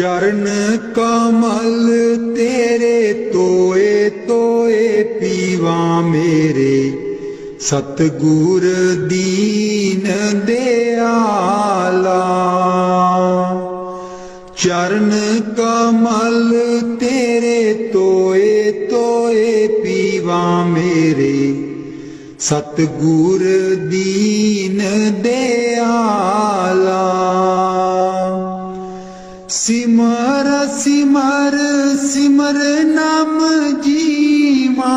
चरण कमल तेरे तोए तोए पीवा मेरे, सतगुर दीन दयाला। चरण कमल तेरे तोए तोए पीवा मेरे, सतगुर दीन दयाला। सिमर सिमर सिमर नाम जीवा,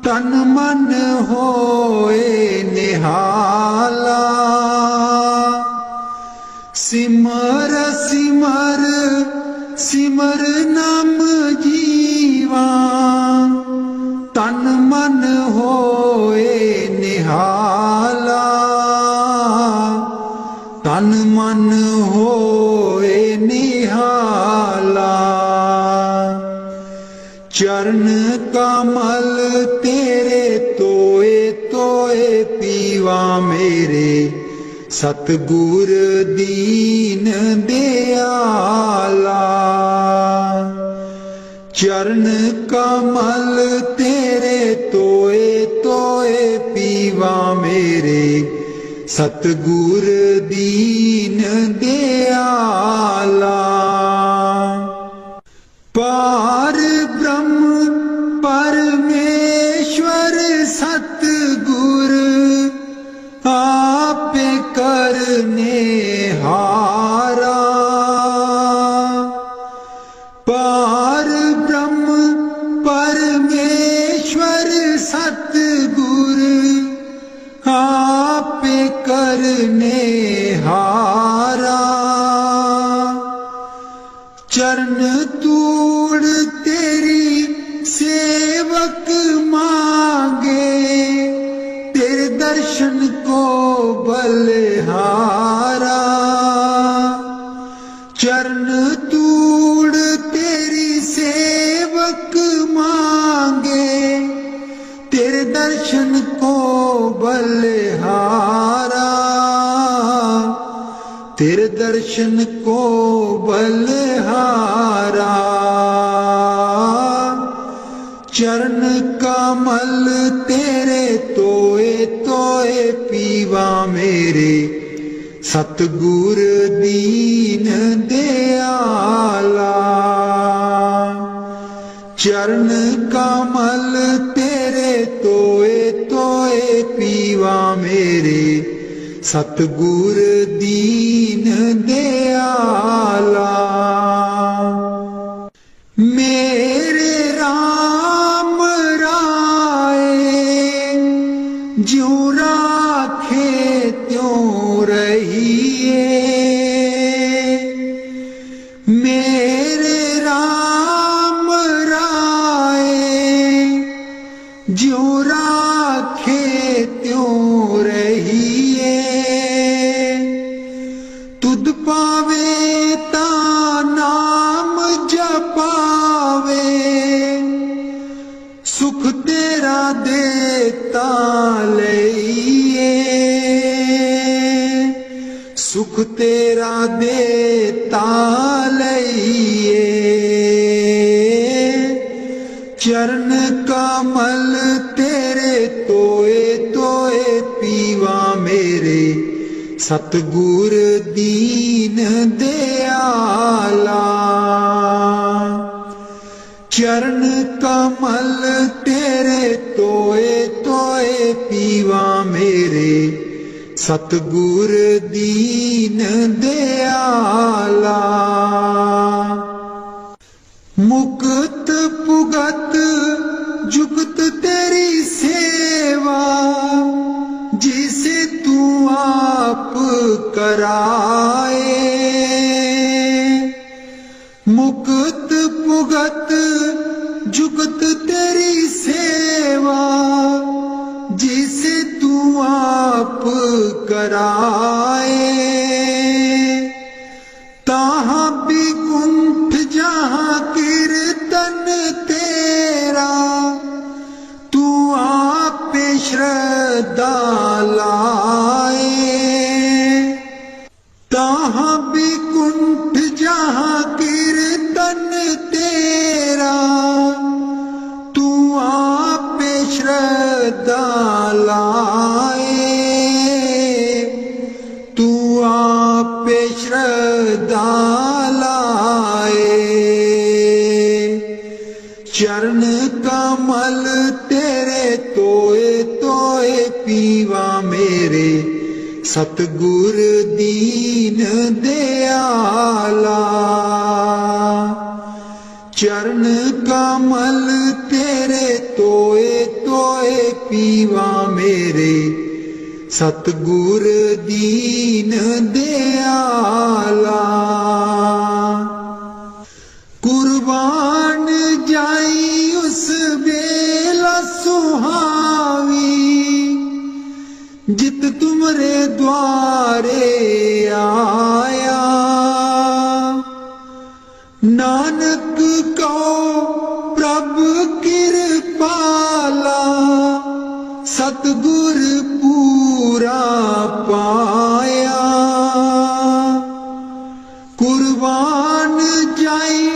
तन मन होए निहाला। सिमर सिमर सिमर नाम जीवा, तन मन होए निहाला। तन मन होए निहाला। चरण कमल तेरे तोए तोए पीवा मेरे, सतगुर दीन दयाला। चरण कमल तेरे तोए तोए पीवा मेरे, सतगुर दीन दयाला। पार ब्रह्म परमेश्वर सतगुर, आपे करने हारा। पार ब्रह्म परमेश्वर सतगुर, आपे करने हारा। चरण तूड़ तेरी सेवक मांगे, तेरे दर्शन को बलिहारा। चरण तूड़ तेरी सेवक मांगे, तेरे दर्शन को बलिहारा। तेरे दर्शन को बलिहारा। चरण कमल तेरे तोए तोए पीवा मेरे, सतगुर दीन दयाला। चरण कमल तेरे तोए तोए पीवा मेरे, सतगुर दीन दयाला। मेरे राम राय ज्यों राखे त्यों रहिए। मेरे राम राय ज्यों राखे त्यों रहिए। तुध पावे ता नाम जपावे, सुख तेरा देता लइए। सुख तेरा देता लइए। चरण कमल तेरे तोए तोए पीवा मेरे, सतगुर दीन दयाला। चरण कमल तेरे तोए तोए पीवा मेरे, सतगुर दीन दयाला। मुक्त पुगत जुगत तेरी सेवा, जिसे तू आप कराए। मुक्त पुगत जुगत तेरी सेवा, जिसे तू आप कराए। ताहाँ विकुंठ जहाँ कीर्तन तेरा, तू आप श्रद्धा लाए। ताहाँ विकुंठ लाए। चरण कमल तेरे तोए तोए पीवा मेरे, सतगुर दीन दयाला। चरण कमल तेरे तोए तोए पीवा मेरे, सतगुर दीन दयाला। कुर्बान जाई उस बेला सुहावी, जित तुमरे द्वारे आया। नानक को प्रभ कृपाला, सतगुर पूरा पाया। कुर्बान जाई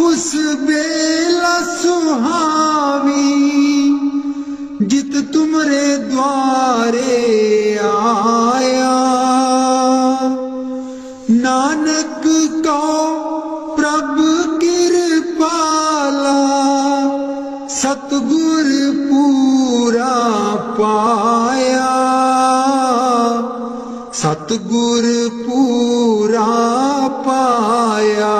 उस बेला सुहावी, जित तुमरे द्वारे आया। नानक को प्रभ कृपाला, सतगुर पूरा पाया। सतगुर पूरा पाया।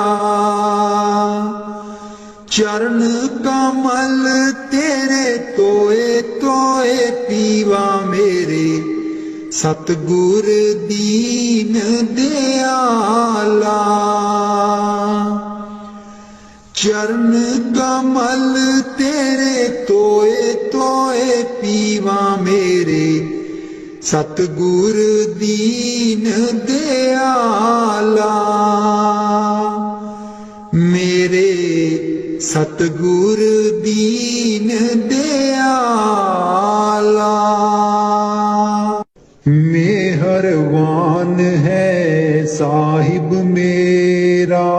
चरण कमल तेरे तोए तोए पीवा मेरे, सतगुर दीन दयाला। चरण कमल तेरे तोए तोए पीवा मेरे, सतगुर दीन दयाला। मेरे सतगुर दीन दयाला। मेहरबान है साहिब मेरा,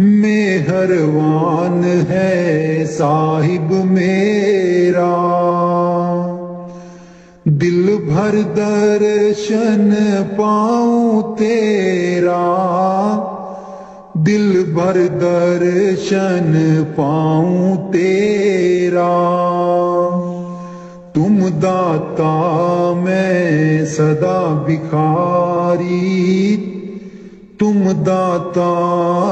मेहरबान है साहिब मेरा। दिल भर दर्शन पाऊं तेरा, दिल भर दर्शन पाऊं तेरा। तुम दाता मैं सदा भिखारी, तुम दाता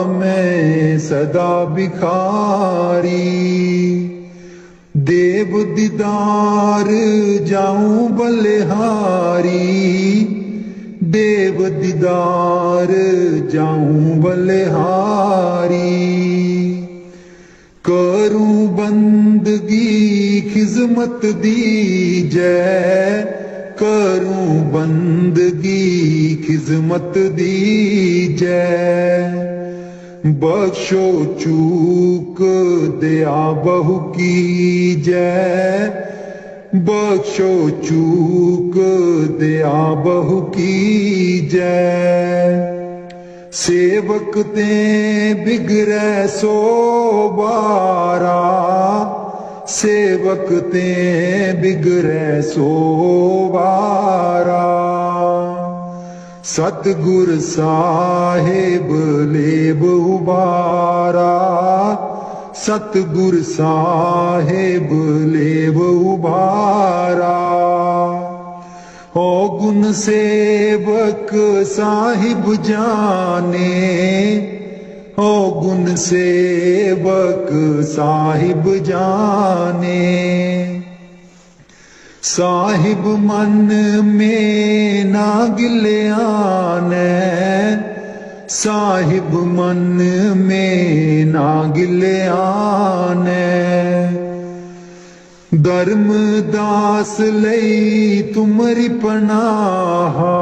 मैं सदा भिखारी। देव दीदार जाऊं बलिहारी, देव दीदार जाऊं बलिहारी। करूं बंदगी खिजमत दीजै, करूं बंदगी खिजमत दीजै। बख्शो चूक दया बहु कीजै, बख्शो चूक दया बहु कीजै। सेवक ते बिगड़ै सो बारा, सेवक ते बिगड़ै सो बारा। सतगुर साहिब लेब उबारा, सतगुर साहिब लेब उबारा। हो गुण सेवक साहिब जाने, हो गुण सेवक साहिब जाने। साहिब मन में ना गिल्यानै, साहिब मन में ना गिल्यानै। धर्मदास लई तुमरी पनाहा,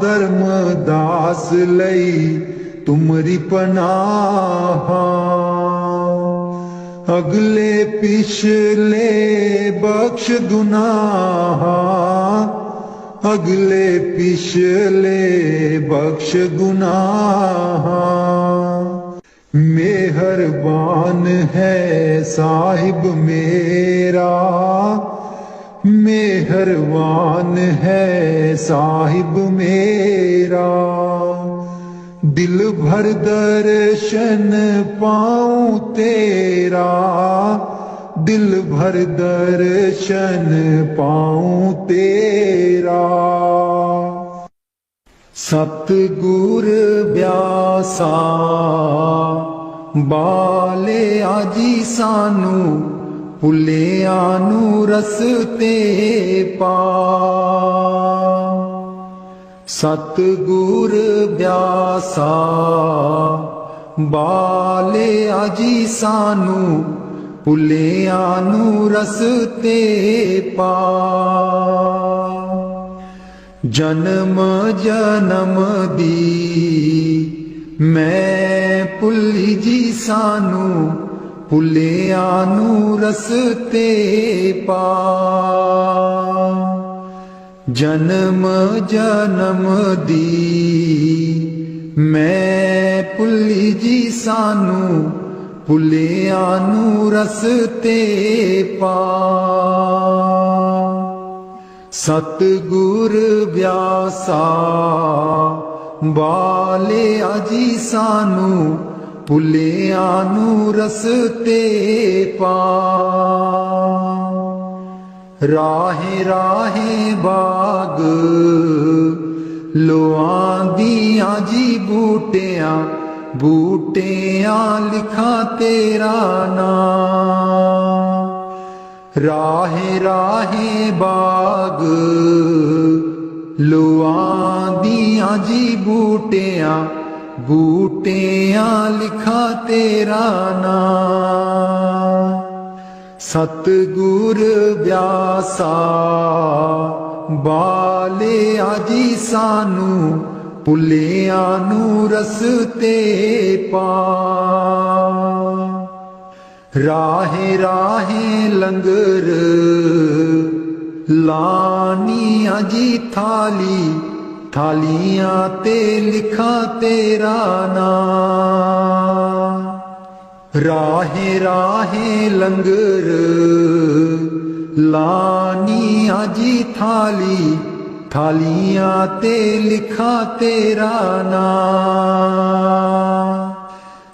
धर्मदास लई तुमरी पनाहा। अगले पिछले बख्श गुनाहा, अगले पिछले बख्श गुनाहा। मेहरबान है साहिब मेरा, मेहरबान है साहिब मेरा। दिल भर दर्शन पाऊं तेरा, दिल भर दर्शन पाऊं तेरा। सतगुर ब्यासा बाले आजी सानू भुलिया नू रस्ते पा। सतगुर ब्यासा बाले आजी सानू भुलिया नू रस्ते पा। जन्म जन्म दी मैं भुली जी सानू भुलिया नू रस्ते पा। जन्म जन्म दी मैं भुली जी सानू भुलिया नू रस्ते पा। सतगुर ब्यासा बाले आजी सानू भुलिया नू रस्ते पा। राहे राहे बाग लोआं दियां जी बूटियां बूटियां लिखा तेरा नाम। राहे राहे बाग लोआं दियां जी बूटियां बूटियां लिखा तेरा नाम। सतगुर ब्यासा बाले आजी सानू भुलिया नू रस्ते पा। राहे राहे लंगर लानी आजी थाली थालियां ते लिखा तेरा नाम। राहे राहे लंगर लानी आजी थाली थालियां ते लिखा तेरा नाम।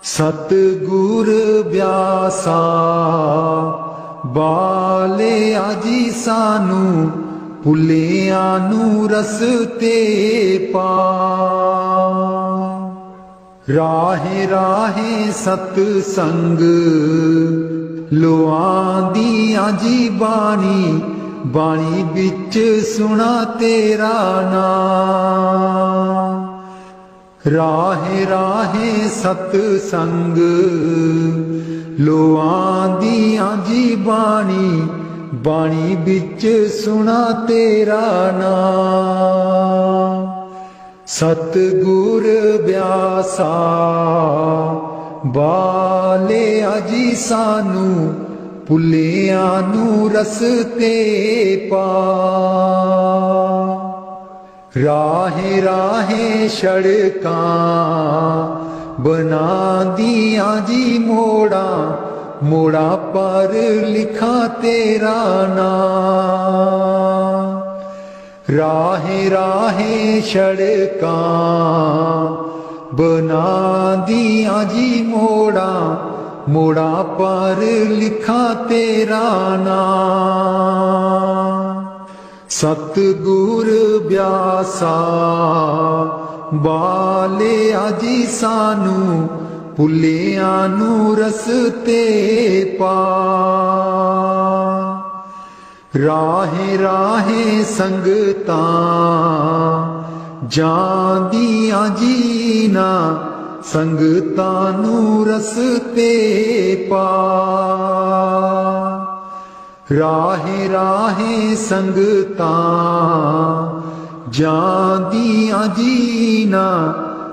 सतगुर ब्यासा बाले आजी सानू भुलिया नू रस्ते पा। राहे राहे सतसंग लोआं दियां जी बाणी बाणी बिच सुना तेरा नाम। राहे राहे सतसंग लोआं दियां जी बाणी बाणी बिच सुना तेरा नाम। सतगुर ब्यासा बाले आजी सानू भुलिया नू रस्ते पा। राहे राहे सड़कां बना दियां जी मोड़ा मोड़ा पर लिखा तेरा नाम। राहे राहे सड़कां बना दियां जी मोड़ा मोड़ा पर लिखा तेरा नाम। सतगुर ब्यासा बाले आजी सानू भुलिया नू रस्ते पा। राहे राहे संगतां जांदियां जीना संगतां नू रस्ते पा। राहे राहे संगतां जांदियां जीना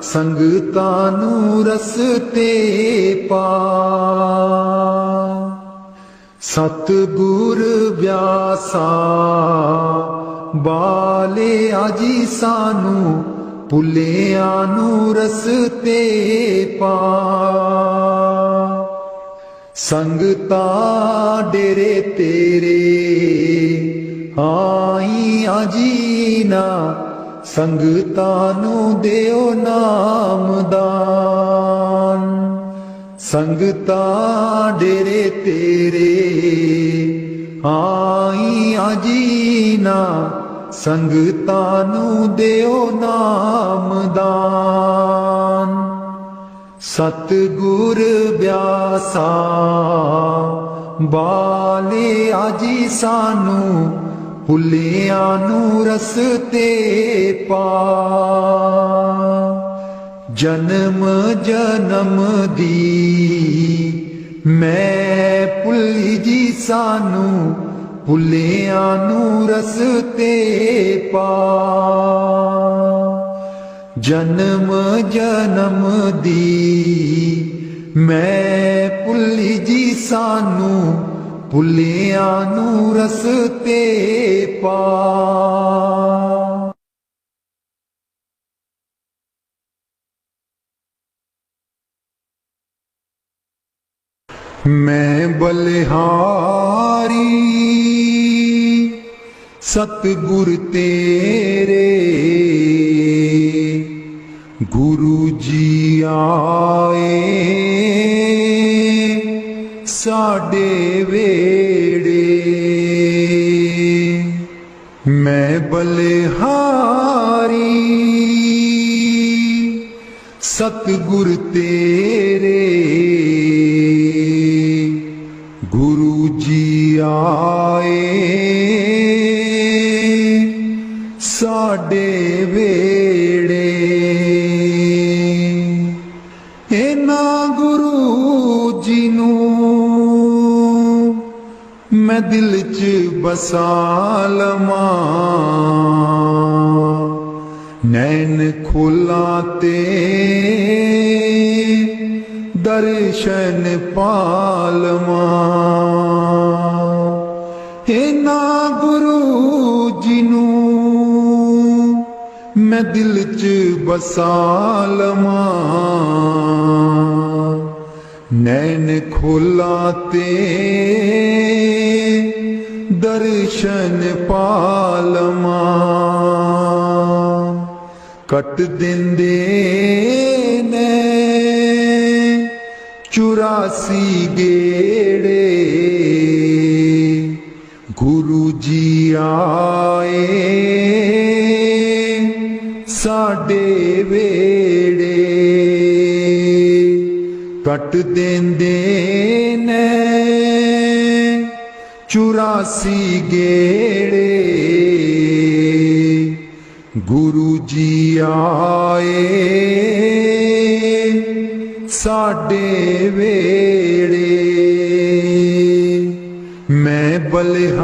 संगतां नू रस्ते पा। सतगुर ब्यासा बाले आजी सानू भुलिया नू रस्ते पा। संगता डेरे तेरे आई आजीना ਸੰਗਤਾਂ ਨੂੰ ਦਿਓ ਨਾਮਦਾਨ। ਸੰਗਤਾਂ ਡੇਰੇ ਤੇਰੇ ਆਈਆਂ ਜੀਨਾ, ਸੰਗਤਾਂ ਨੂੰ ਦਿਓ ਨਾਮਦਾਨ। ਸਤਿਗੁਰ ਬਿਆਸਾ ਬਾਲਿਆ ਜੀ ਸਾਨੂੰ, ਭੁੱਲਿਆਂ ਨੂੰ ਰਸਤੇ ਪਾ। ਜਨਮ ਜਨਮ ਦੀ ਮੈਂ ਭੁੱਲੀ ਜੀ ਸਾਨੂੰ, ਭੁੱਲਿਆਂ ਨੂੰ ਰਸਤੇ ਪਾ। ਜਨਮ ਜਨਮ ਦੀ ਮੈਂ ਭੁੱਲੀ ਜੀ ਸਾਨੂੰ, ਭੁੱਲਿਆਂ ਨੂੰ ਰਸਤੇ ਪਾ। ਮੈਂ ਬਲਿਹਾਰੀ ਸਤਿਗੁਰ ਤੇਰੇ, ਗੁਰੂ ਜੀ ਆਏ ਸਾਡੇ ਵੇੜੇ। ਮੈਂ ਬਲਿਹਾਰੀ ਸਤਿਗੁਰ ਤੇਰੇ, ਗੁਰੂ ਜੀ ਆਏ ਸਾਡੇ ਵੇੜੇ। ਇਹਨਾਂ ਗੁਰੂ ਜੀ ਨੂੰ ਮੈਂ ਦਿਲ 'ਚ ਬਸਾ ਲਵਾਂ, ਨੈਣ ਖੋਲਾਂ ਤੇ ਦਰਸ਼ਨ ਪਾ ਲਵਾਂ। ਇਹਨਾਂ ਗੁਰੂ ਜੀ ਨੂੰ ਮੈਂ ਦਿਲ 'ਚ ਬਸਾ ਲਵਾਂ, ਨੈਣ ਖੋਲਾਂ ਤੇ ਦਰਸ਼ਨ ਪਾ ਲਵਾਂ। ਕੱਟ ਦਿੰਦੇ ਨੇ 84 ਗੇੜੇ, ਗੁਰੂ ਜੀ ਆਏ ਸਾਡੇ ਵੇੜੇ। ਕੱਟ ਦਿੰਦੇ ਨੇ 84 ਗੇੜੇ, ਗੁਰੂ ਜੀ ਆਏ ਸਾਡੇ ਵੇੜੇ। ਮੈਂ ਬਲਿਹਾਰੀ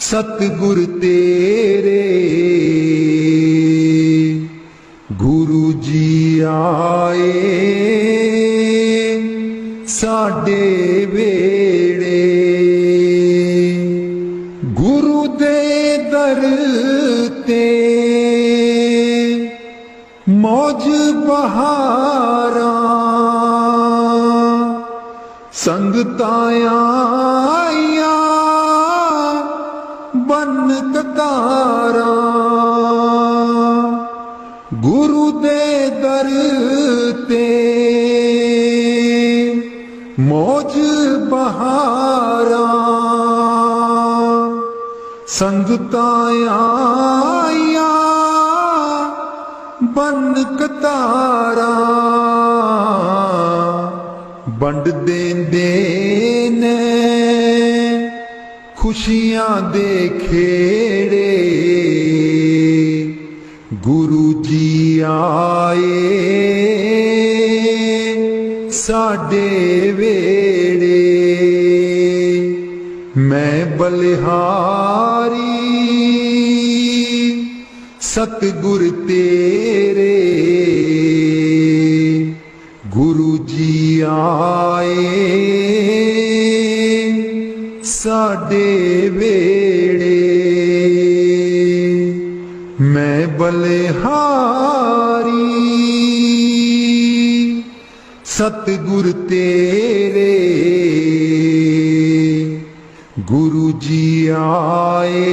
ਸਤਿਗੁਰ ਤੇਰੇ, ਗੁਰੂ ਜੀ ਆਏ ਸਾਡੇ ਵੇੜੇ। ਗੁਰੂ ਦੇ ਦਰ ਤੇ ਮੌਜ ਬਹਾਰਾਂ, ਸੰਗਤਾਂ ਆਈਆਂ ਬਨ ਕਤਾਰਾਂ। ਗੁਰੂ ਦੇ ਦਰ ਤੇ ਮੌਜ ਬਹਾਰਾਂ, ਸੰਗਤਾਂ ਆਈਆਂ ਬਨ ਕਤਾਰਾਂ। ਵੰਡ ਦਿੰਦੇ ਨੇ ਖੁਸ਼ੀਆਂ ਦੇ ਖੇੜੇ, ਗੁਰੂ ਜੀ ਆਏ ਸਾਡੇ ਵੇੜੇ। ਮੈਂ ਬਲਿਹਾਰੀ ਸਤਿਗੁਰ ਤੇਰੇ, ਗੁਰੂ ਜੀ ਆਏ ਸਾਡੇ ਵੇੜੇ। ਮੈਂ ਬਲਿਹਾਰੀ ਸਤਿਗੁਰ ਤੇਰੇ, गुरु जी आए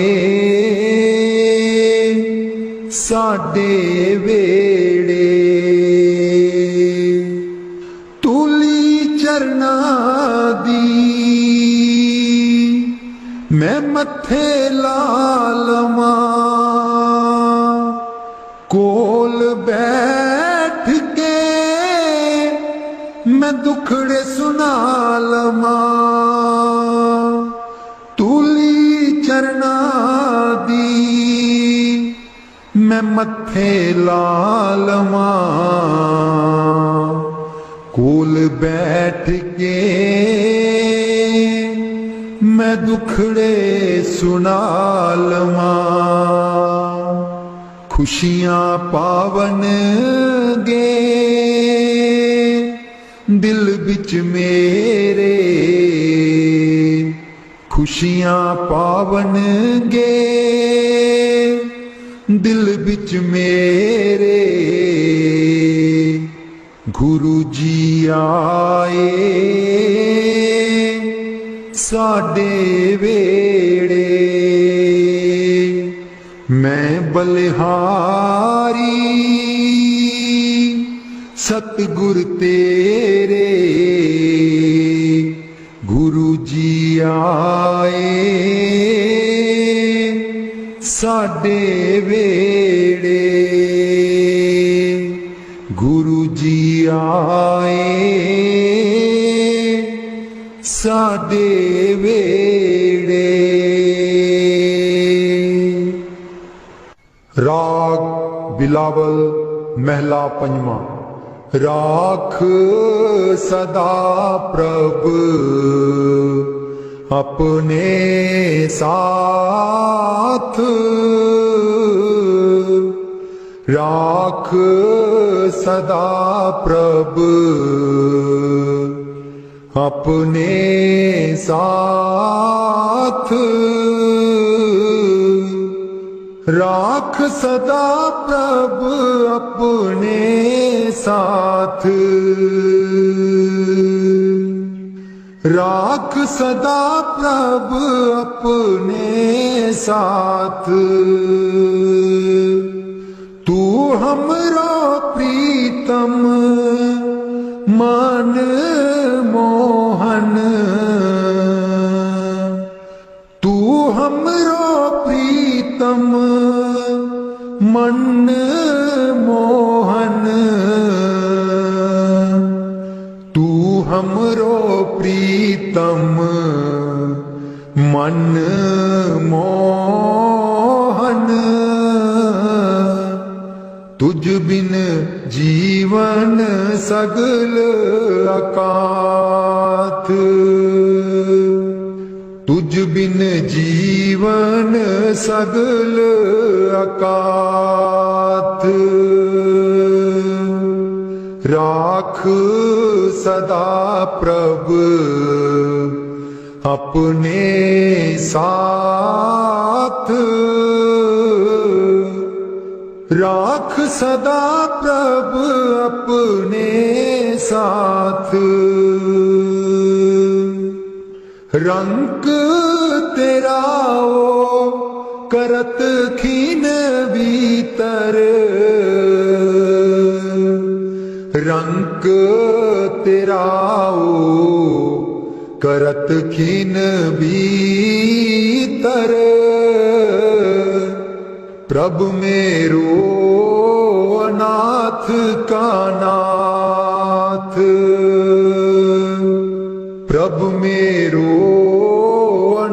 साडे वेड़े, तूली चरना दी मैं मथे ला लवां, कोल बैठ के मैं दुखड़े सुना लवां। तूली चरना दी मैं मथे ला लवां, कोल बैठ के मैं दुखड़े सुना लवां। खुशियां पावन गे दिल बिच मेरे, खुशियां पावन गे दिल बिच मेरे, गुरु जी आए साडे वेड़े। मैं बलिहारी सतगुर तेरे, गुरु जी आए साडे वेड़े, गुरु जी आए साडे वेड़े। राग बिलावल महला पंजवा। राख सदा प्रभ अपने साथ, राख सदा प्रभ अपने साथ, राख सदा प्रभ अपने साथ, राख सदा प्रभ अपने साथ। तू हमरो प्रीतम मन मोहन, तू हमरो प्रीतम मन मोहन, तू हमरो प्रीतम मन मोहन। तुझ बिन जीवन सगल अकाथ, तुझ बिन जीवन सगल अकाथ। राख सदा प्रभ अपने साथ, राख सदा प्रभ अपने साथ। रंग तेरा ओ करत खीन भीतर, रंग तेरा ओ करत खीन भीतर। प्रभु मेरो नाथ का नाथ, प्रभु मेरो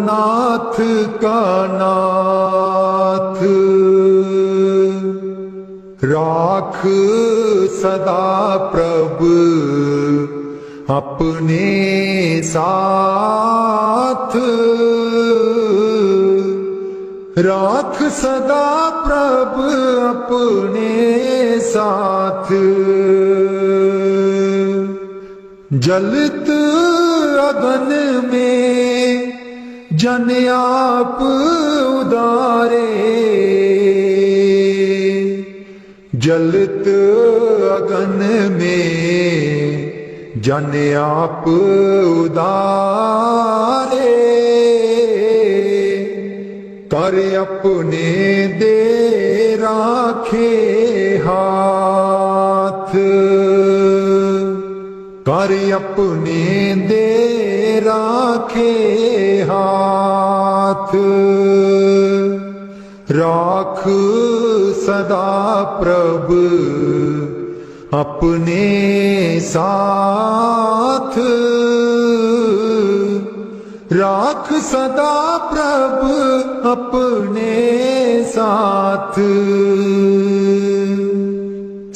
नाथ का नाथ। राख सदा प्रभु अपने साथ, राख सदा प्रभु अपने साथ। जलत अगन में जन आप उदारे, जलत अगन में जन आप उदारे। कर अपने दे राखे हाथ, कर अपने दे राखे हाथ। राख सदा प्रभु अपने साथ, राख सदा प्रभु अपने साथ।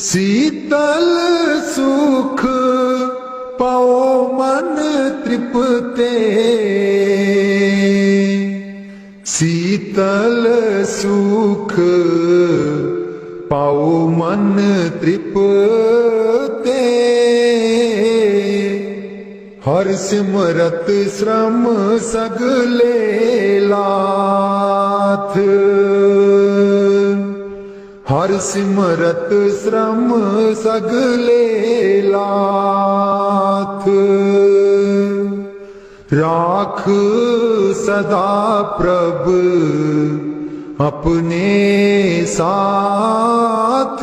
शीतल सुख पाओ मन तृप्ते, शीतल सुख पाओ मन तृप्ते। हर सिमरत श्रम सगले लाथ, हर सिमरत श्रम सगले लाथ। राख सदा प्रभु अपने साथ,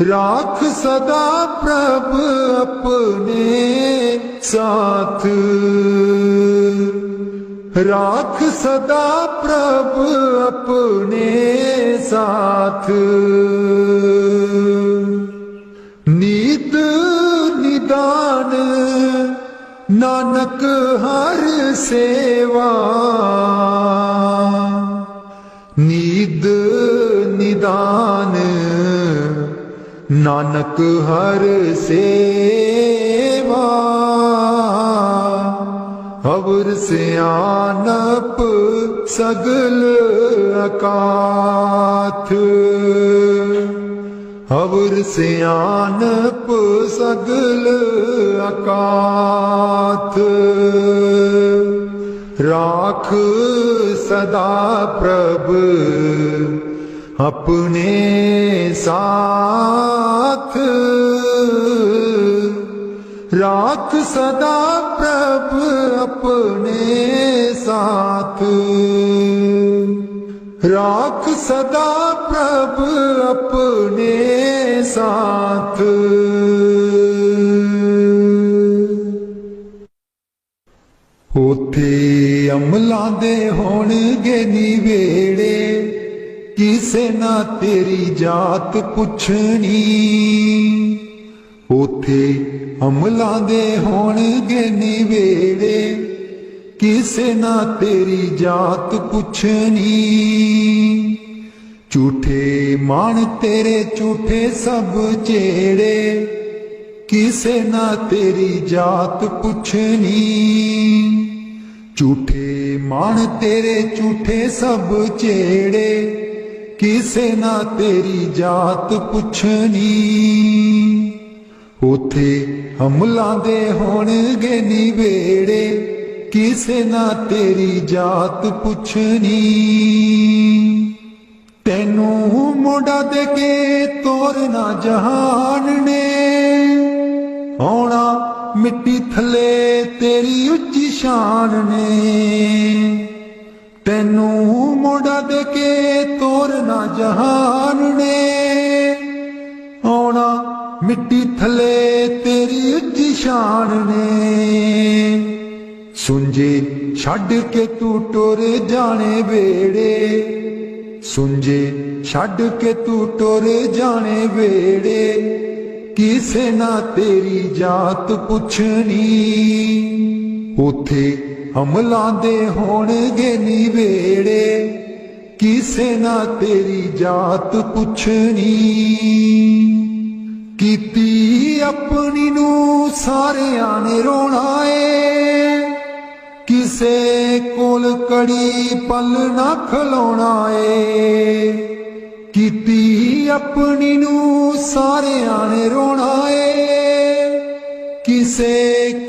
राख सदा प्रभु अपने साथ। राख सदा प्रभु अपने साथ। नीत निदान नानक हर सेवा, नीद निदान नानक हर सेवा। अवर सियानप सगल अकाथ, अवर सियानप सगल अकाथ। राख सदा प्रभु अपने साथ, राख सदा प्रभु अपने साथ। राख सदा प्रभु अपने साथ। उथे अमलां दे होणगे निवेड़े, किसे ना तेरी जात पुछनी। उथे अमलां दे होणगे निवेड़े, किसे ना तेरी जात पुछनी। झूठे मान तेरे झूठे सब चेड़े, किसे ना तेरी जात पुछनी। झूठे मान तेरे झूठे सब चेड़े, किसे ना तेरी जात पुछनी। उथे अमलां दे होणगे निवेड़े, किसे ना तेरी जात पुछनी। तेनू मोड़ा दे के तोरना जहान ने, आउणा मिट्टी थले तेरी उच्ची शान ने। तेनू मोड़ा दे के तोरना जहान ने, आउणा मिट्टी थले तेरी उच्ची शान ने। सुंजे छड़ के तू टुर जाने वेड़े, सुंजे छड़ के तू टुर जाने वेड़े, किसे ना तेरी जात पुछनी। उथे अमलां दे होणगे निवेड़े, किसे ना तेरी जात पुछनी। कीती अपनी नू सारियां ने रोना ए, किसे कोल कड़ी पल ना खलोना ए। कीती अपनी नू सारियां ने रोना ए, किसे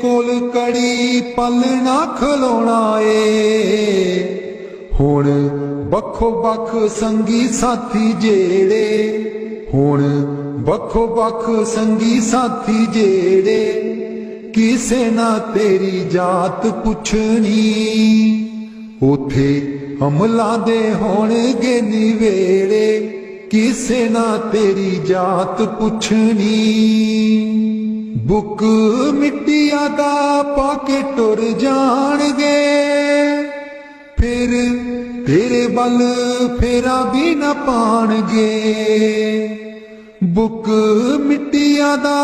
कोल कड़ी पल ना खलोना ए। हुण बखो बख संगी साथी जेड़े, हुण बखो बख संगी साथी जेड़े, किसे ना तेरी जात पुछनी। उथे अमलां दे होणगे निवेड़े, किसे ना तेरी जात पुछनी। बुक मिट्टिया दा पाके टुर जाणगे, फिर तेरे बल फेरा भी न पाणगे। बुक मिट्टिया दा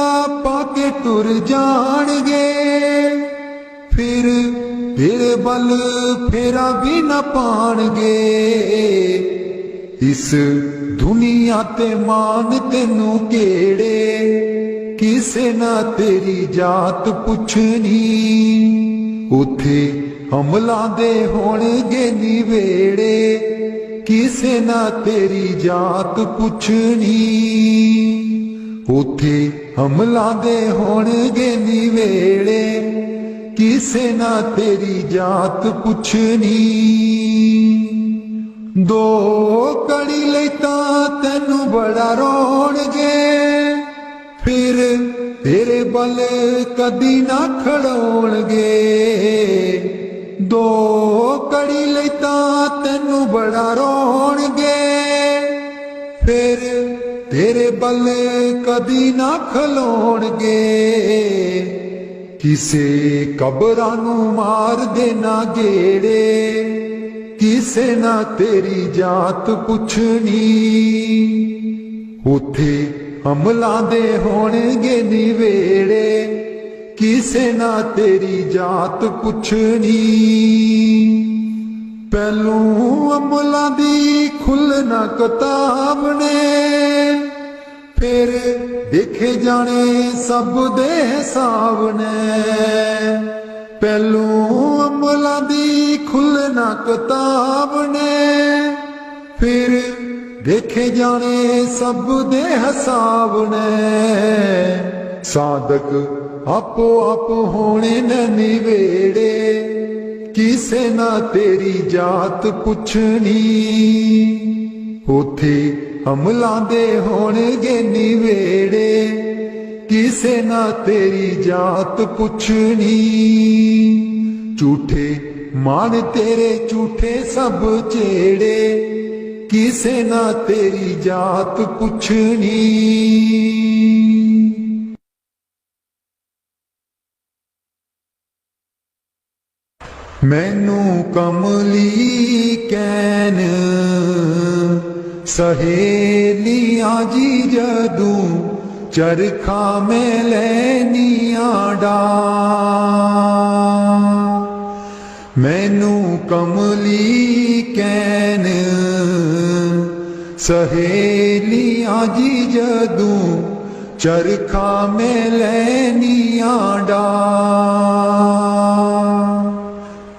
पाके टुर जाणगे, फिर तेरे बल फेरा भी न पाणगे। इस दुनिया ते मान तेनू केड़े, किसे ना तेरी जात पुछनी। उथे अमलां दे होणगे निवेड़े, किसे ना तेरी जात पुछनी। उथे अमलां दे होणगे निवेड़े, किसे ना तेरी जात पुछनी। दो कड़ी लई तां तैनू बड़ा रोणगे, फिर तेरे बल कदी ना खड़ोणगे। दो कड़ी लई तां तैनू बड़ा रोणगे, फिर तेरे बल कदी ना खलोणगे। किसे कबरां नू मार देना गेड़े, किसे ना तेरी जात पुछनी। उथे अमलां दे होणगे निवेड़े, किसे ना तेरी जात पुछनी। पहलू अमलां दी खुलना किताब ने, फिर देखे जाने सब दे हिसाब ने। पहलू अमलां दी खुलना किताब ने, फिर देखे जाने सब दे हिसाब ने। साधक आपो आप होने न निवेड़े, किसे ना तेरी जात पुछनी। उथे अमलां दे होणगे निवेड़े, किसे ना तेरी जात पुछनी। झूठे मान तेरे झूठे सब चेड़े, किसे ना तेरी जात पुछनी। मैनू कमली कैन सहेलियां जी जदू, चरखा में लैनियां डा। मैनू कमली कैन सहेलियां जी जदू, चरखा में लैनियां डा।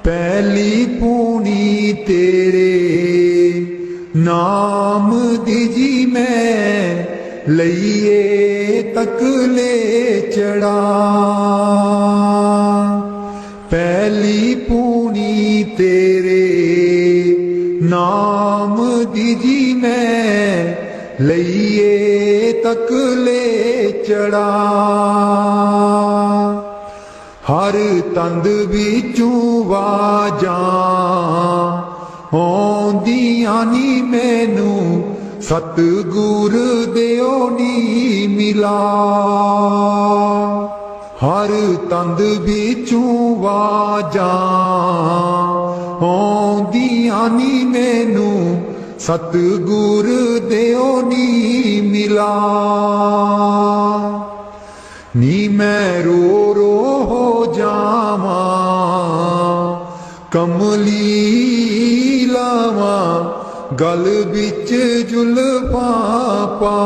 पहली पूनी तेरे नाम दी जी मैं, लईए तकले चढ़ा। पहली पूनी तेरे नाम दी जी मैं, लईए तकले चढ़ा। हर तंद विचों वाजां आउंदियां नी मैनू, सतगुर देओ नी मिला। हर तंद विचों वाजां आउंदियां नी मैनू, सतगुर देओ नी मिला। नी मैं रो रो हो जावा, कमली लावा गल बिच जुल्फां पा।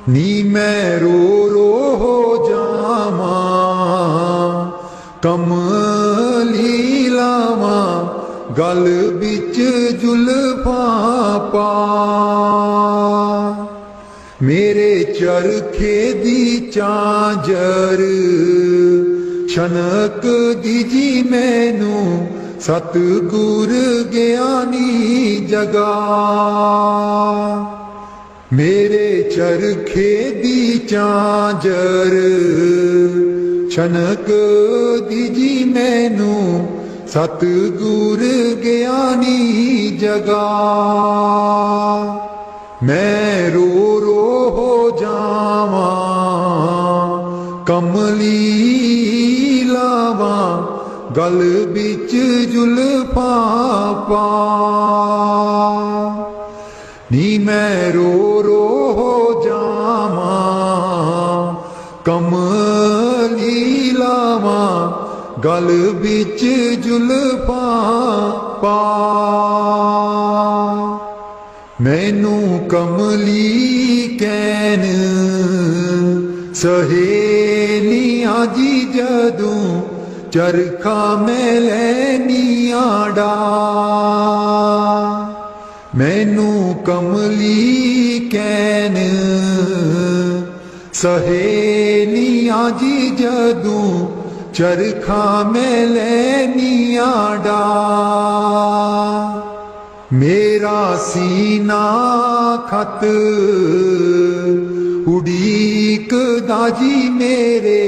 नी मैं रो रो हो जावा, कमली लावा गल बिच जुल्फां पा। मेरे चरखे दी चांजर छनक दीजी मैनू, सतगुर ज्ञानी जगा। मेरे चरखे दी चांजर छनक दीजी मैनू, सतगुर ज्ञानी जगा। मैं रो रो हो जावा कमली लावा गल बिच जुल्फा पा। नी मैं रो रो हो जावा कमली लावा गल बिच जुल्फा पा। मैनू कमली कैन सहेलियां जी जदों चरखा मैं लैनियां डा। मैनू कमली कैन सहेलियां जी जदों चरखा मैं लैनियां डा। मेरा सीना खत उड़ीक दाजी मेरे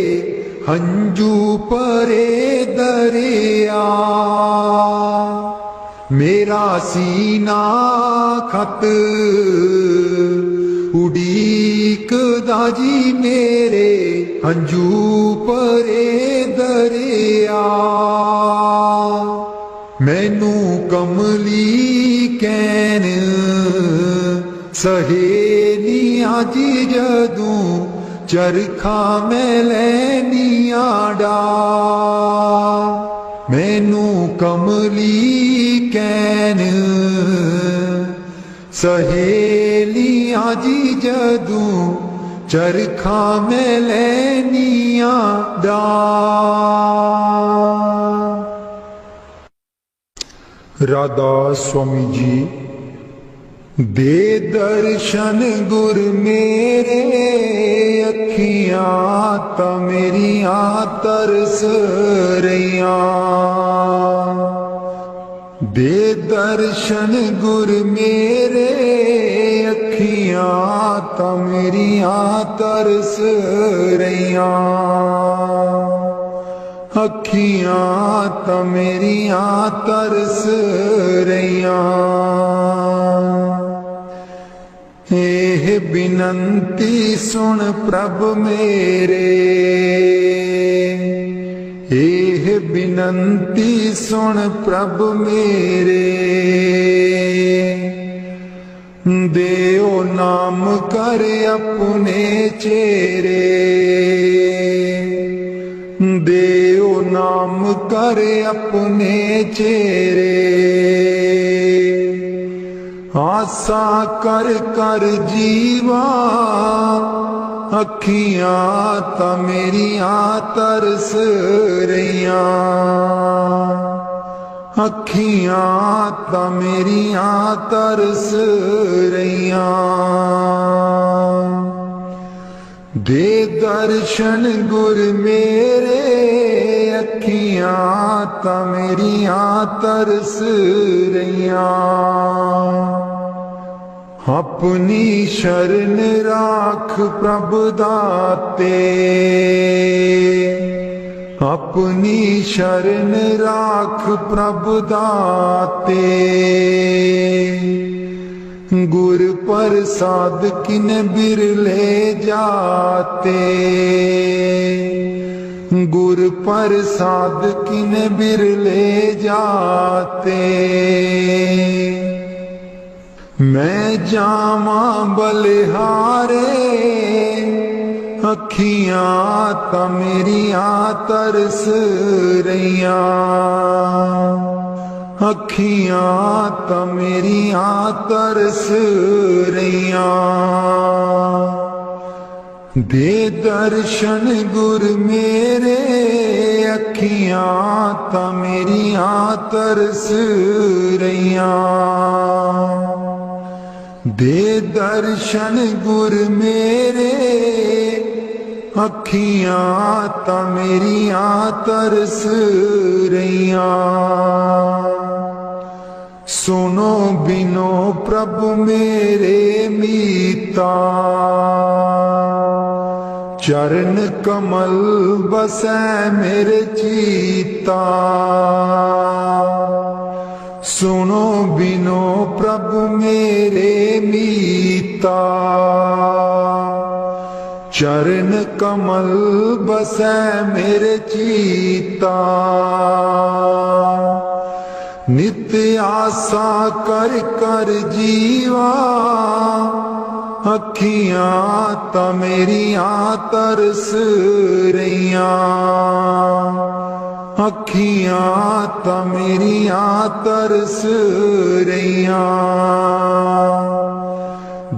हंजू परे दरिया। मेरा सीना खत उड़ीक दाजी मेरे हंजू परे दरिया। मैनू कमली कैन सहेलियां जी जदों चरखा मैं लैनियां डा। मैनू कमली कैन सहेलियां जी जदों चरखा मैं लैनियां डा। राधा स्वामी जी। दे दर्शन गुर मेरे अखियां ता मेरियां तरस रहियां। दे दर्शन गुर मेरे अखियां ता मेरियां तरस रहियां। अखियां ता मेरियां तरस रहियां। एह बिनंती सुन प्रभ मेरे। एह बिनंती सुन प्रभ मेरे। देओ नाम कर अपने चेरे। देओ नाम कर अपने चेरे। आसा कर कर जीवा अखियां ता मेरियां तरस रहियां। अखियां ता मेरियां तरस रहियां। दे दर्शन गुर मेरे अखियां ता मेरियां तरस रहियां। अपनी शरण राख प्रभ दाते। अपनी शरण राख प्रभ दाते। गुर प्रसाद किन बिरले जाते। गुर प्रसाद किन बिरले जाते। मैं जावा बलिहारे अखियां ता मेरियां तरस रहियां। अखियां ता मेरियां तरस रहियां। दे दर्शन गुर मेरे अखियां ता मेरियां तरस रहियां। दे दर्शन गुर मेरे अखियां ता मेरियां तरस रहियां। सुनो बिनो प्रभु मेरे मीता। चरण कमल बसै मेरे चीता। सुनो बिनो प्रभु मेरे मीता। चरण कमल बसै मेरे चीता। नित्य आशा कर कर जीवा। अखियां ता मेरियां तरस रहियां। अखियां ता मेरियां तरस रहियां।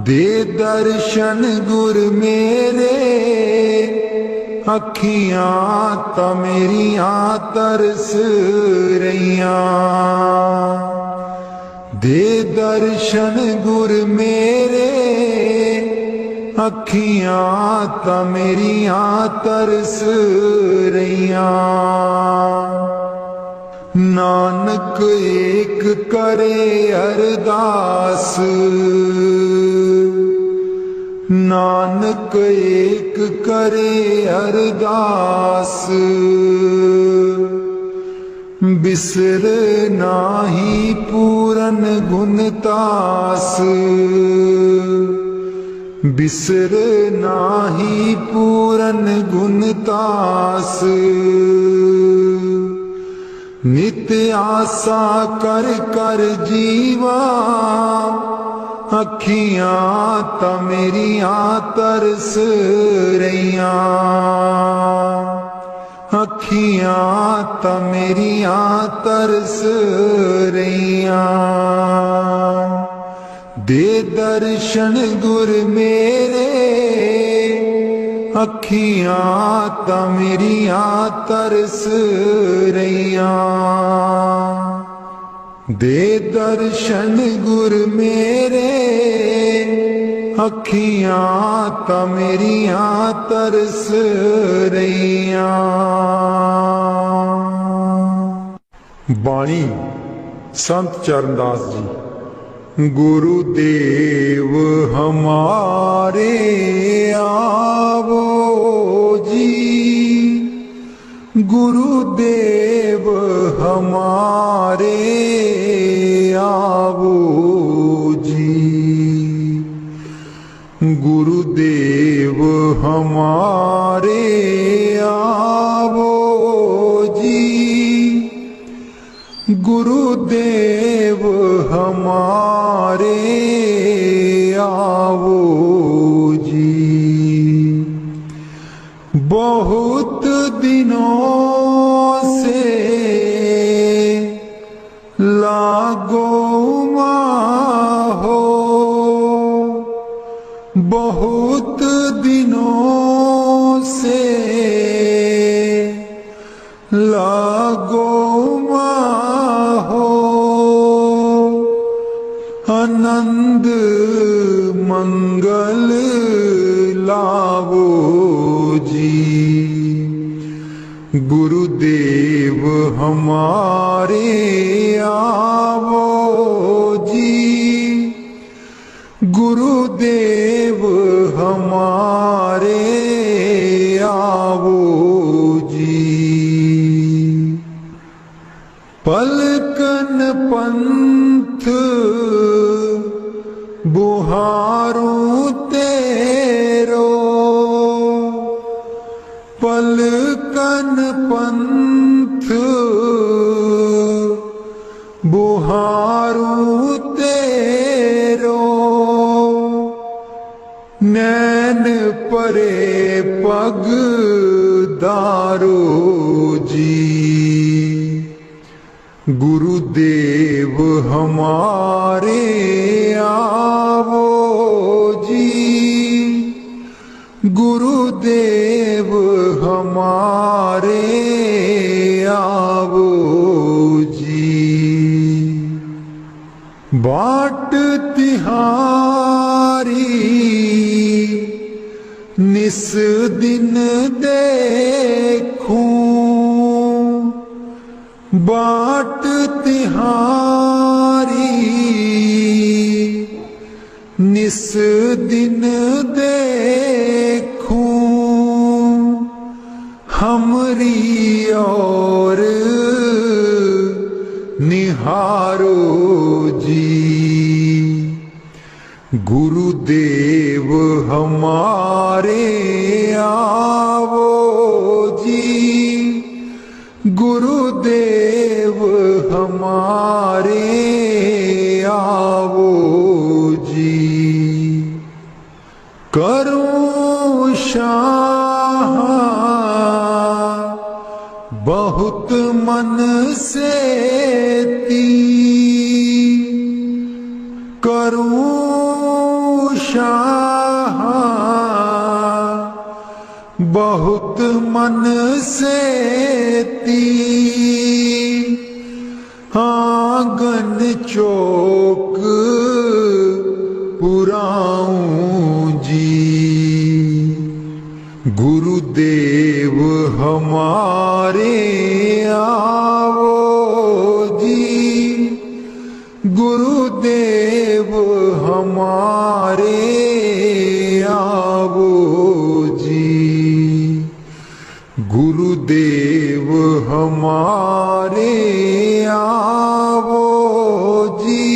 दे दर्शन गुर मेरे। अखियां ता मेरियां तरस रहियां। दे दर्शन गुर मेरे। अखियां ता मेरियां तरस रहियां। नानक एक करे अरदास। नानक एक करे अरदास। बिसर नाही पूरन गुणतास। बिसर नाही पूरन गुणतास। नित्य आशा कर कर जीवा। अखियां ता मेरियां तरस रहियां। अखियां ता मेरियां तरस रहियां। दे दर्शन गुर मेरे। अखियां ता मेरियां तरस रहियां। दे दर्शन गुर मेरे। अखियां ता मेरियां तरस रहियां। बाणी संत चरणदास जी। गुरुदेव हमारे आवो जी। गुरुदेव हमारे आवो जी। गुरुदेव हमारे आवो जी। गुरुदेव हमारे आवो जी। बहुत दिनों से लागो हो। बहुत दिनों से लागो हो। आनंद मंगल लावो जी। गुरुदेव हमारे आवो जी। गुरुदेव हमारे आवो जी। पलकन पंथ बुहारूं तेरो। पलकन पंथ बुहारूं तेरो। नैन परे पग दारो जी। गुरुदेव हमारे आवो जी। गुरुदेव हमारे आवो जी। बाट तिहारी निस दिन देखूं। बाट तिहारी निस दिन देखूं। हमरी और निहारो जी। गुरुदेव हमारे आवो जी, गुरुदेव हमारे आवो जी। करूं शाह बहुत मन से ती, करूं शाह बहुत मन से ती। आंगन चौक पुराऊं जी। गुरुदेव हमारे आवो जी, गुरुदेव हमारे आवो जी। गुरुदेव हमारे आवो जी,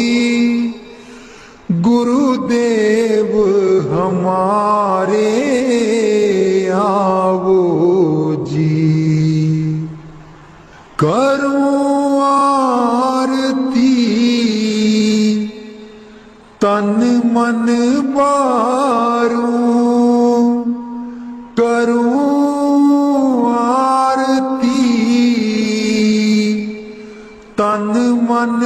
गुरुदेव हमारे आवो जी। करूं आरती तन मन बारूं, करूं आरती तन मन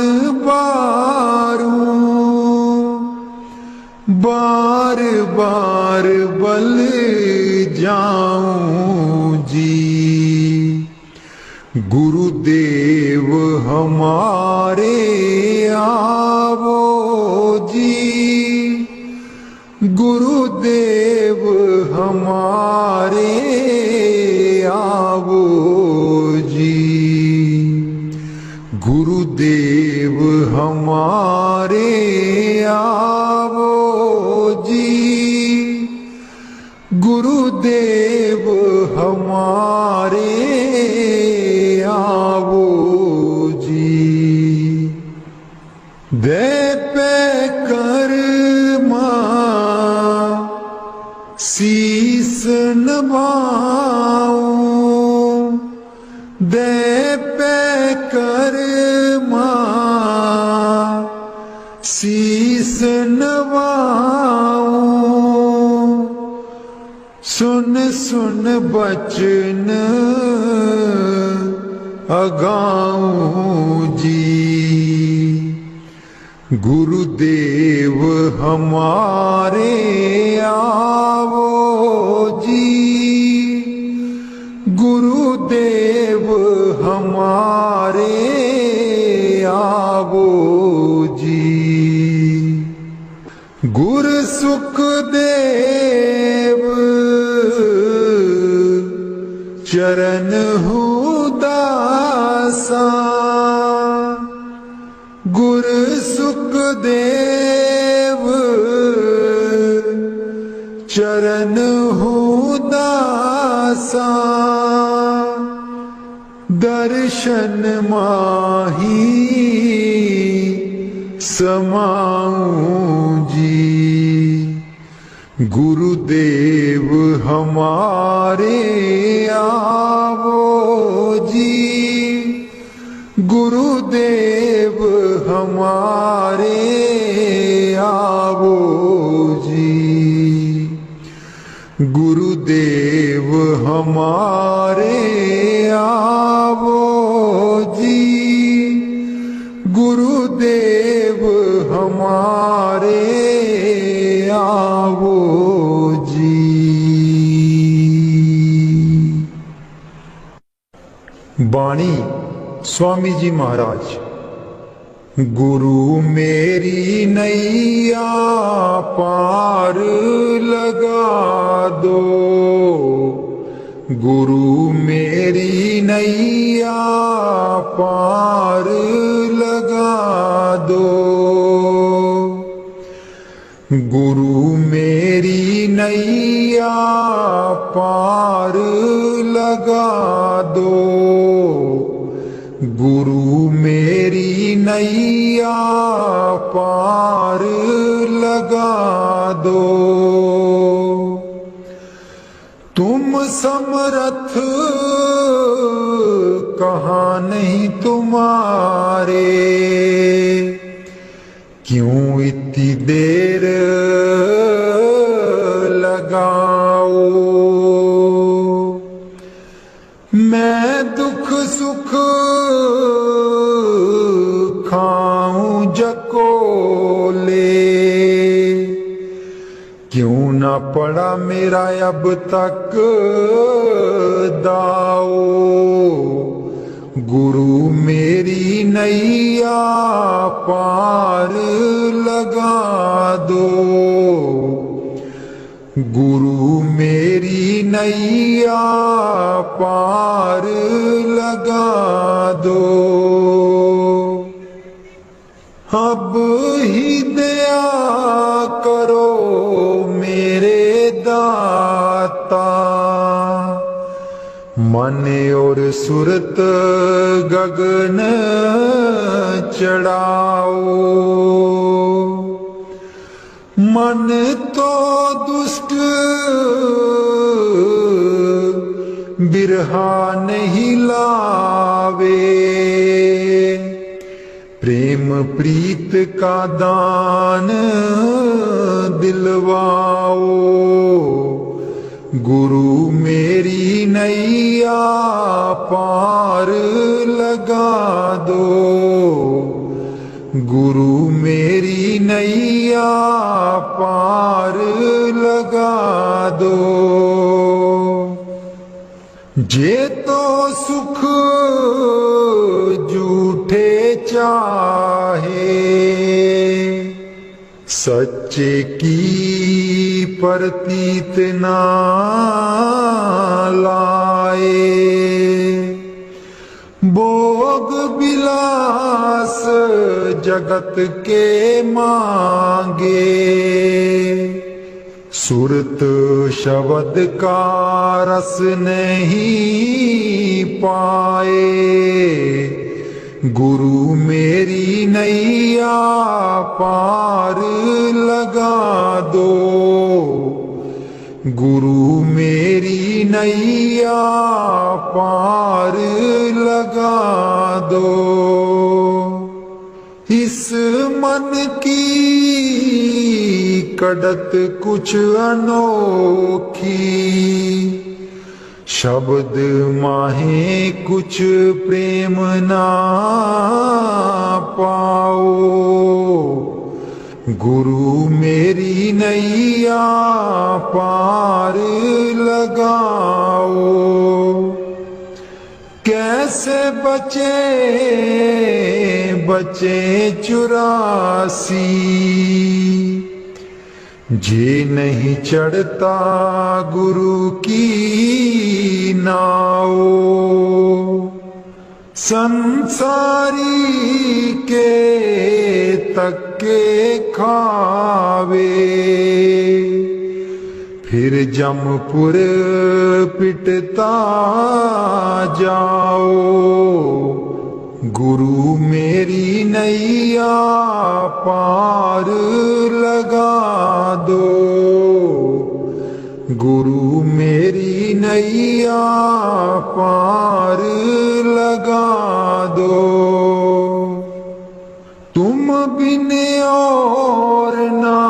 बारूं। बार बार बल जाऊं जी। गुरुदेव हमारे आवो जी, गुरुदेव हमारे आवो जी। गुरुदेव हमारे आवो जी, गुरुदेव हमारे आवो जी। दे पे कर्मा शीस नभाऊं, दे पे कर्मा शीस नभाऊं। सुन सुन बचन अगाऊं जी। गुरुदेव हमारे आवो जी, गुरुदेव हमारे आवो जी। गुर सुखदेव चरण दासा, गुर सुखदेव चरण दासा। दर्शन माही समाऊं जी। गुरुदेव हमारे आवो जी, गुरुदेव हमारे आवो जी। गुरुदेव हमारे आवो जी, गुरुदेव हमारे आवो जी। बाणी स्वामी जी महाराज। गुरु मेरी नैया पार लगा दो, गुरु मेरी नैया पार लगा दो। गुरु मेरी नैया पार लगा दो, गुरु मेरी नैया पार लगा दो। तुम समर्थ कहाँ नहीं तुम्हारे, क्यों इतनी देर लगाओ। मैं दुख सुख खाऊं जकोले, क्यों ना पड़ा मेरा अब तक दाओ। गुरु मेरी नैया पार लगा दो, गुरु मेरी नैया पार लगा दो। अब ही दया करो मेरे दाता, मन और सुरत गगन चढ़ाओ। मन तो दुष्ट बिरहा नहीं लावे, प्रेम प्रीत का दान दिलवाओ। गुरु मेरी नैया पार लगा दो, गुरु मेरी नैया पार लगा दो। जे तो सुख झूठे चाहे, सच्चे की प्रतीत ना लाए। भोग विलास जगत के मांगे, सुरत शब्द का रस नहीं पाए। गुरु मेरी नैया पार लगा दो, गुरु मेरी नैया पार लगा दो। इस मन की कड़त कुछ अनोखी, शब्द माहे कुछ प्रेम ना पाओ। गुरु मेरी नैया पार लगाओ। कैसे बचे बचे 84, जे नहीं चढ़ता गुरु की नाव। संसारी के तक्के खावे, फिर जमपुर पिटता जाओ। गुरु मेरी नैया पार लगा दो, गुरु मेरी नैया पार लगा दो। तुम बिन और ना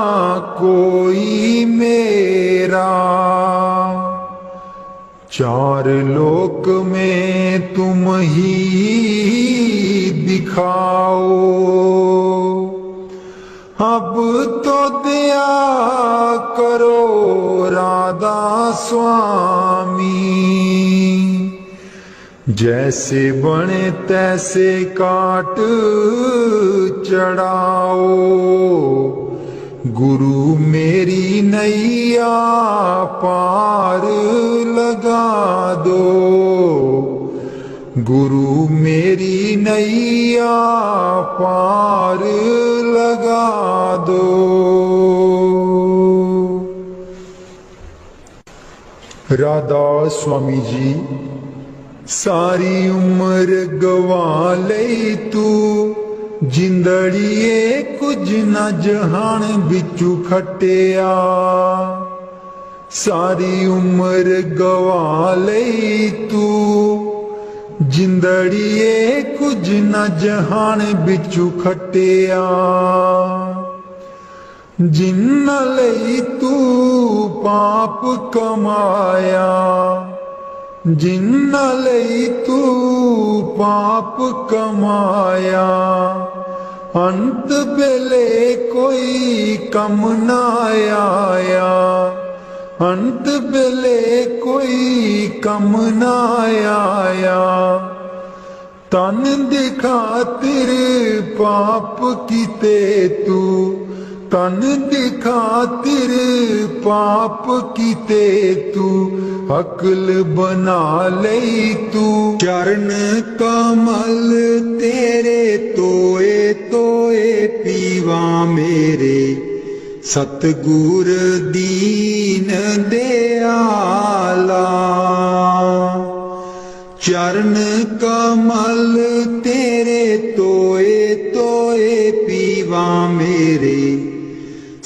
कोई मेरा, चार लोक में तुम ही दिखाओ। अब तो दया करो राधा स्वामी, जैसे बने तैसे काट चढ़ाओ। गुरु मेरी नैया पार लगा दो, गुरु मेरी नैया पार लगा दो। राधा स्वामी जी सारी उम्र गवा लई तू जिंदड़िए कुछ न जहान बिचू खटिया सारी उम्र गवा लई तू जिंदड़िए कुछ न जहान बिचू खटिया जिन्ना लई तू पाप कमाया जिन्ना लई तू पाप कमाया अंत बेले कोई कम ना आया अंत बेले कोई कम ना आया तन दी खातिर पाप कीते तू तन दी खातिर पाप कीते तू अकल बना लई तू चरण कमल तेरे तोए तोए पीवा मेरे सतगुर दीन दयाला चरण कमल तेरे तोए तोए पीवा मेरे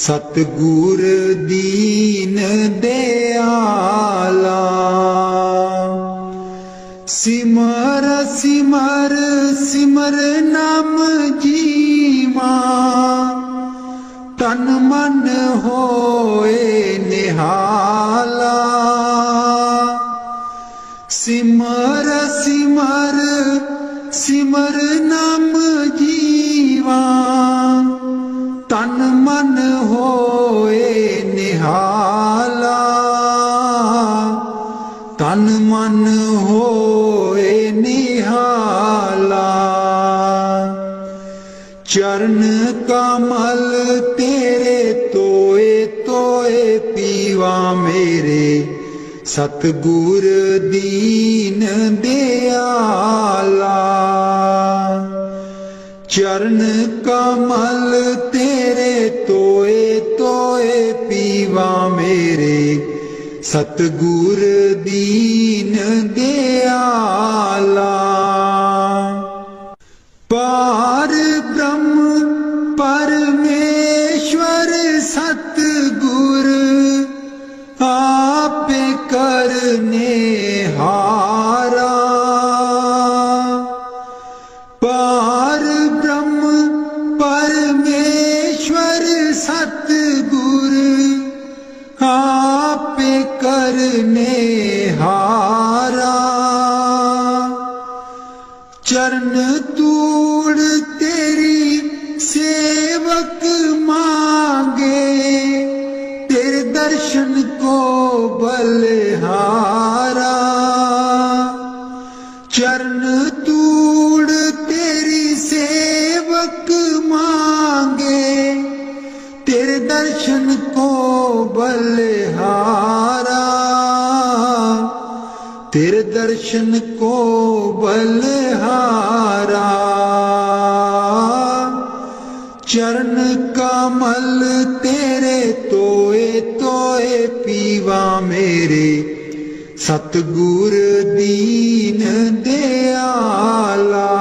सतगुर दीन दयाला सिमर सिमर सिमर नाम जीवा तन मन होए निहाला सिमर सिमर सिमर नाम जीवा तन मन होए निहाला तन मन होए निहाला चरण कमल तेरे तोए तोए पीवा मेरे सतगुर दीन दयाला चरण कमल तेरे तोए तोए पीवा मेरे सतगुर दीन दयाला पार ब्रह्म परमेश्वर सतगुर आप करने हारा पार ब्रह्म परमेश्वर सतगुर आप करने हारा चरण तूड़ तेरी सेवक मांगे तेरे दर्शन को बलिहारा चरण तूड़ तेरी सेवक मांगे तेरे दर्शन को बलिहारा तेरे दर्शन को बलिहारा चरण कमल तेरे तोए तोए पीवा मेरे सतगुर दीन दयाला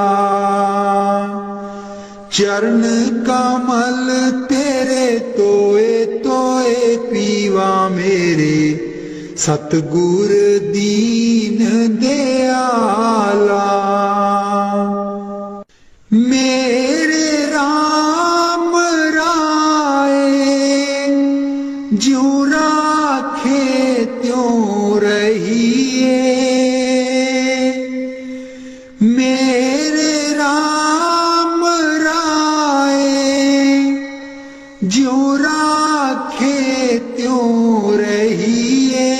चरण कमल तेरे तोए तोए पीवा मेरे सतगुर दीन दयाला मेरे राम राय ज्यों राखे त्यों रहिए मेरे राम राय ज्यों राखे त्यों रहिए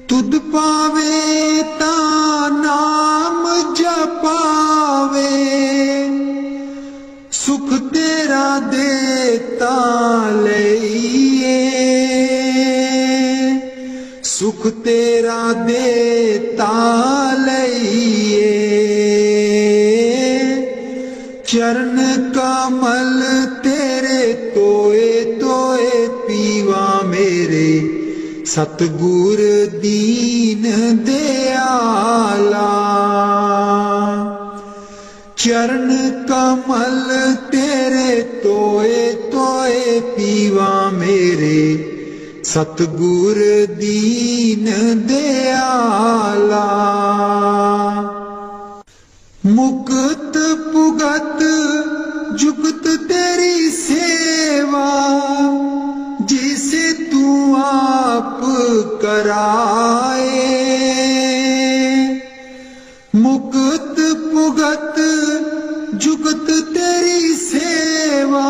तुद पावे ता नाम जपावे सुख तेरा देता लइए सुख तेरा देता लइए चरण कमल तेरे तोए तोए पीवा मेरे सतगुर दीन दयाला। चरण कमल तेरे तोए तोए पीवा मेरे, सतगुर दीन दयाला। मुक्त पुगत जुगत तेरी सेवा, जिसे तू आप कराए। मुक्त पुगत जुगत तेरी सेवा,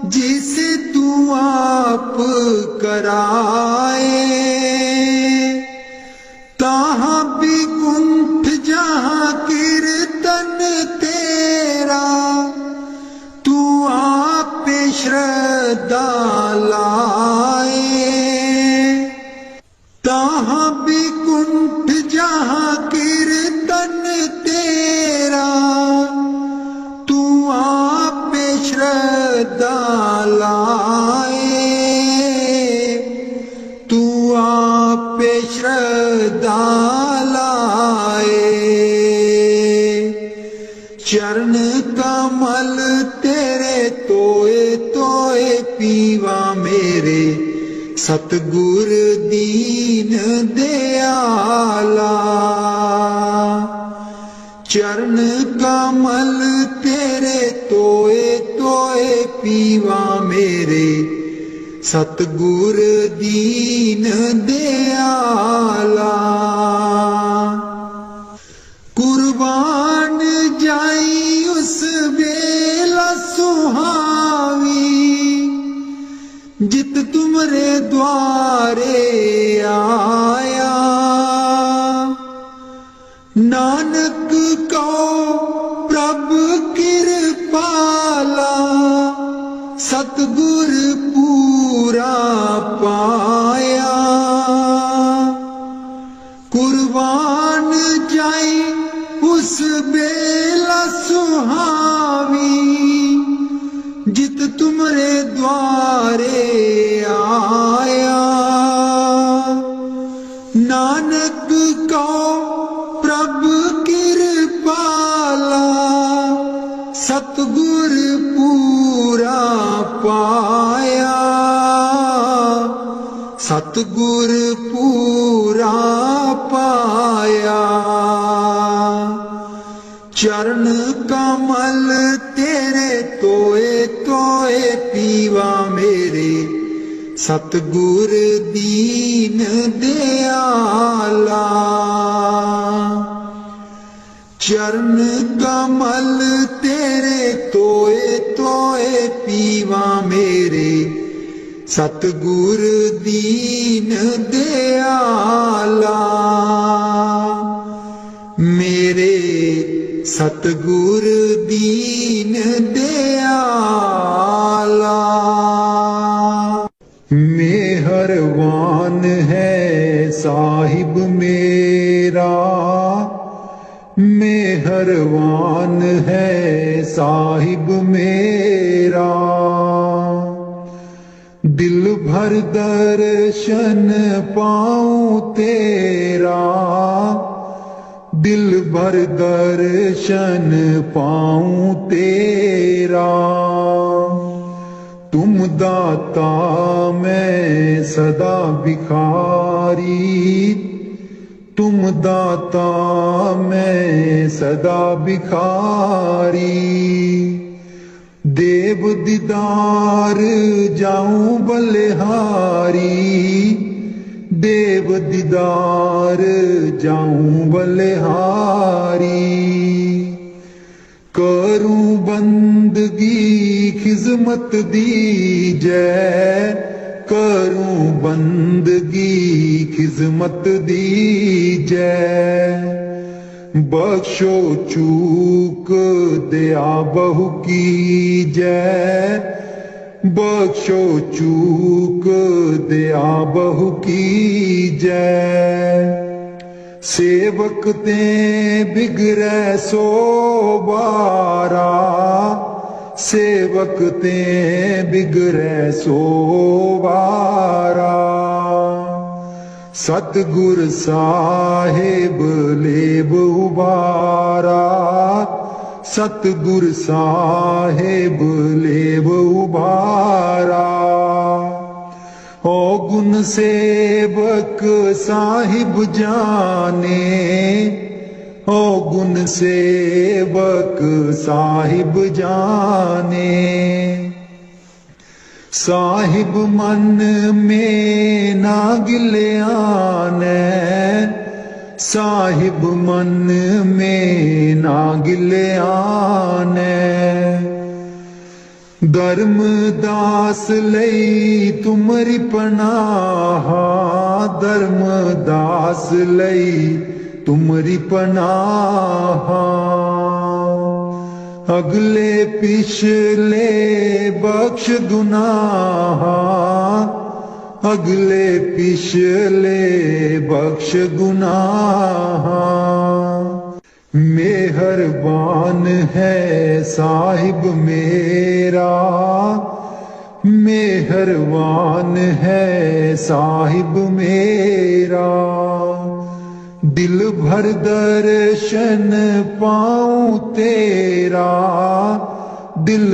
जिसे तू आप कराए। ताहाँ विकुंठ जहाँ कीर्तन तेरा, तू आप श्रद्धा लाए। ताहाँ विकुंठ जहाँ कीर्तन तेरा, तू आप श्रद्धा लाए। तू आप श्रद्धा लाए। चरण कमल तेरे तोए तोए पीवा मेरे, सतगुर दीन दयाला। चरण कमल तेरे तोए तोए पीवा मेरे, सतगुर दीन दयाला। कुर्बान जाई उस बेला सुहावी, जित तुमरे द्वारे आया। नानक को प्रभु कृपाला, सतगुर पूरा पाया। कुर्बान जाई उस बेला सुहावी, जित तुमरे द्वारे आया। नानक को प्रभु कृपाला, सतगुर पूरा पाया। सतगुर पूरा पाया। चरण कमल तेरे तोए तोए पीवा मेरे, सतगुर दीन दयाला। चरण कमल तेरे तोए तोए पीवा मेरे, सतगुर दीन दयाला। मेरे सतगुर दीन दयाला। मेहरबान है साहिब मेरा, मेहरबान है साहिब मेरा। दिल भर दर्शन पाऊं तेरा, दिल भर दर्शन पाऊं तेरा। तुम दाता मैं सदा भिखारी, तुम दाता मैं सदा भिखारी। देव दीदार जाऊं बलिहारी, देव दीदार जाऊं बलिहारी। करूं बंदगी खिजमत दीजै, करूं बंदगी खिजमत दीजै। बख्शो चूक दया बहु कीजै, बख्शो चूक दया बहु कीजै। सेवक ते बिगड़ै सो बारा, सेवक ते बिगड़ै सो बारा। सतगुर साहिब लेब उबारा, सतगुर साहिब लेब उबारा। ओ गुण सेवक साहिब जाने, ओ गुण सेवक साहिब जाने। साहिब मन में ना गिल्याने, साहिब मन में ना गिल्याने। धर्मदास लई तुमरी पनाह, धर्मदास लई तुमरी पनाह। अगले पिछले बख्श गुनाह, अगले पिछले बख्श गुनाह। मेहरबान है साहिब मेरा, मेहरबान है साहिब मेरा। दिल भर दर्शन पाऊं तेरा, दिल